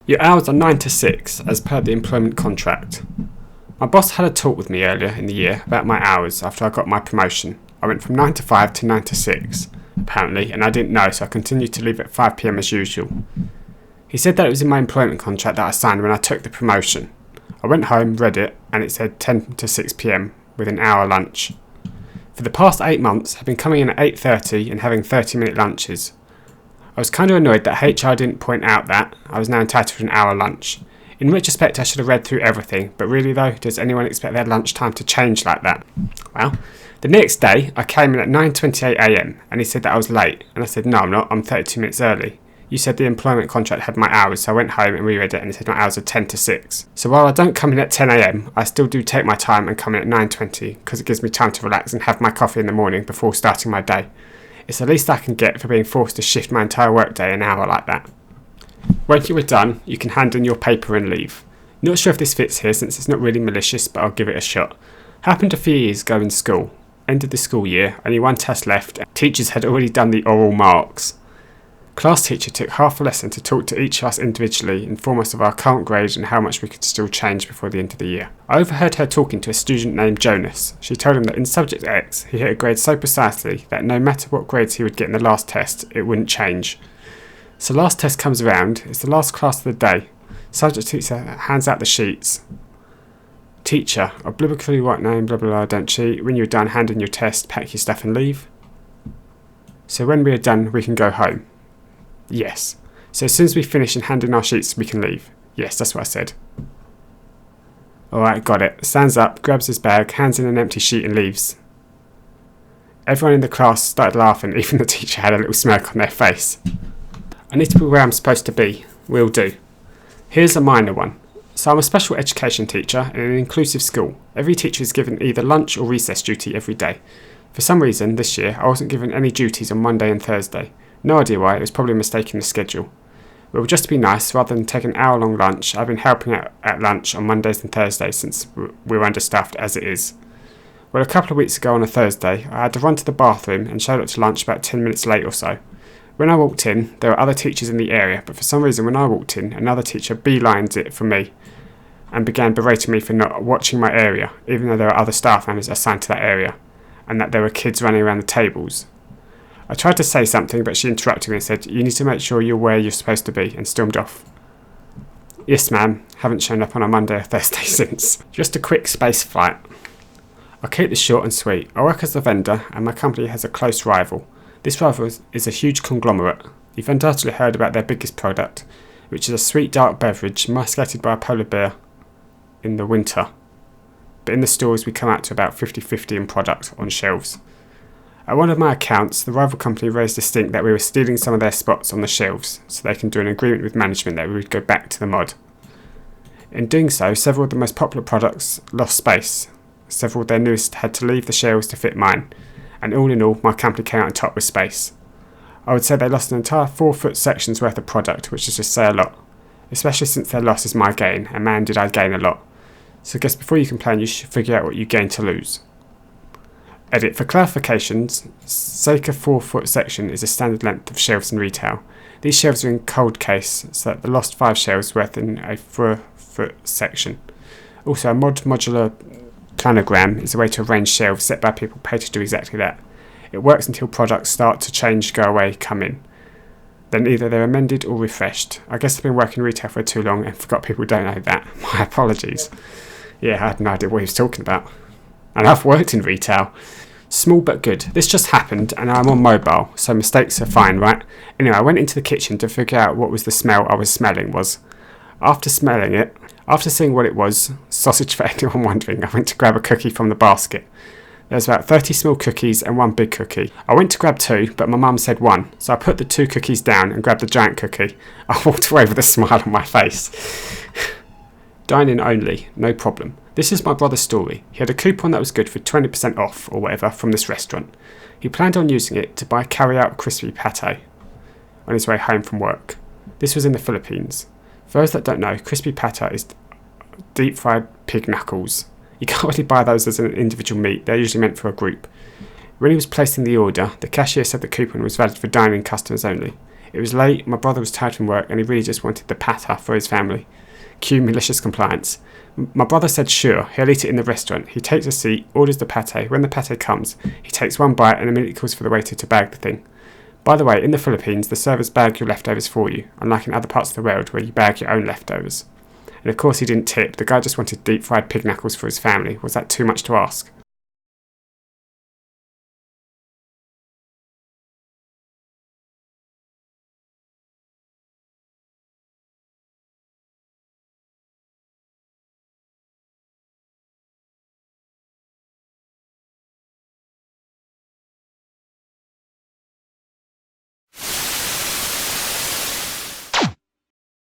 Your hours are 9 to 6 as per the employment contract. My boss had a talk with me earlier in the year about my hours after I got my promotion. I went from 9 to 5 to 9 to 6, apparently, and I didn't know, so I continued to leave at 5 PM as usual. He said that it was in my employment contract that I signed when I took the promotion. I went home, read it, and it said 10 to 6 PM with an hour lunch. For the past 8 months, I've been coming in at 8:30 and having 30-minute lunches. I was kind of annoyed that HR didn't point out that I was now entitled to an hour lunch. In retrospect, I should have read through everything, but really though, does anyone expect their lunchtime to change like that? Well, the next day, I came in at 9:28 AM and he said that I was late, and I said, no, I'm not, I'm 32 minutes early. You said the employment contract had my hours, so I went home and reread it and it said my hours are 10 to 6. So while I don't come in at 10 AM, I still do take my time and come in at 9:20 because it gives me time to relax and have my coffee in the morning before starting my day. It's the least I can get for being forced to shift my entire workday an hour like that. When you are done, you can hand in your paper and leave. Not sure if this fits here since it's not really malicious, but I'll give it a shot. Happened a few years ago in school. Ended the school year, only one test left, and teachers had already done the oral marks. Class teacher took half a lesson to talk to each of us individually, inform us of our current grade and how much we could still change before the end of the year. I overheard her talking to a student named Jonas. She told him that in subject X, he hit a grade so precisely that no matter what grades he would get in the last test, it wouldn't change. So last test comes around, it's the last class of the day. Subject teacher hands out the sheets. Teacher, obligatory right name, blah blah blah, don't cheat. When you're done, hand in your test, pack your stuff and leave. So when we are done, we can go home. Yes. So as soon as we finish and hand in our sheets, we can leave. Yes, that's what I said. Alright, got it. Stands up, grabs his bag, hands in an empty sheet and leaves. Everyone in the class started laughing, even the teacher had a little smirk on their face. I need to be where I'm supposed to be. Will do. Here's a minor one. So I'm a special education teacher in an inclusive school. Every teacher is given either lunch or recess duty every day. For some reason, this year, I wasn't given any duties on Monday and Thursday. No idea why, it was probably a mistake in the schedule. Well, just to be nice, rather than take an hour-long lunch, I've been helping out at lunch on Mondays and Thursdays since we're understaffed as it is. Well, a couple of weeks ago on a Thursday, I had to run to the bathroom and showed up to lunch about 10 minutes late or so. When I walked in, there were other teachers in the area, but for some reason when I walked in, another teacher beelined it for me and began berating me for not watching my area, even though there are other staff members assigned to that area, and that there were kids running around the tables. I tried to say something, but she interrupted me and said, you need to make sure you're where you're supposed to be, and stormed off. Yes, ma'am. Haven't shown up on a Monday or Thursday since. Just a quick space flight. I'll keep this short and sweet. I work as a vendor, and my company has a close rival. This rival is a huge conglomerate. You've undoubtedly heard about their biggest product, which is a sweet dark beverage masqueraded by a polar bear in the winter. But in the stores, we come out to about 50-50 in product on shelves. At one of my accounts, the rival company raised a stink that we were stealing some of their spots on the shelves, so they can do an agreement with management that we would go back to the mod. In doing so, several of the most popular products lost space. Several of their newest had to leave the shelves to fit mine, and all in all, my company came out on top with space. I would say they lost an entire 4-foot section's worth of product, which is just say a lot, especially since their loss is my gain, and man did I gain a lot. So I guess before you complain, you should figure out what you gain to lose. Edit. For clarifications, circa 4-foot section is a standard length of shelves in retail. These shelves are in cold case, so that the lost 5 shelves were in a 4-foot section. Also, a modular planogram is a way to arrange shelves set by people paid to do exactly that. It works until products start to change, go away, come in. Then either they're amended or refreshed. I guess I've been working retail for too long and forgot people don't know that. My apologies. Yeah, I had no idea what he was talking about. And I've worked in retail. Small but good. This just happened and I'm on mobile, so mistakes are fine, right? Anyway, I went into the kitchen to figure out what was the smell I was smelling was. After seeing what it was, sausage for anyone wondering, I went to grab a cookie from the basket. There was about 30 small cookies and 1 big cookie. I went to grab 2, but my mum said 1, so I put the 2 cookies down and grabbed the giant cookie. I walked away with a smile on my face. Dine-in only, no problem. This is my brother's story. He had a coupon that was good for 20% off or whatever from this restaurant. He planned on using it to buy carry-out crispy pate on his way home from work. This was in the Philippines. For those that don't know, crispy pate is deep-fried pig knuckles. You can't really buy those as an individual meat, they're usually meant for a group. When he was placing the order, the cashier said the coupon was valid for dine-in customers only. It was late, my brother was tired from work, and he really just wanted the pata for his family. Cue malicious compliance. My brother said sure, he'll eat it in the restaurant. He takes a seat, orders the pate. When the pate comes, he takes one bite and immediately calls for the waiter to bag the thing. By the way, in the Philippines, the servers bag your leftovers for you, unlike in other parts of the world where you bag your own leftovers. And of course he didn't tip, the guy just wanted deep fried pig knuckles for his family. Was that too much to ask?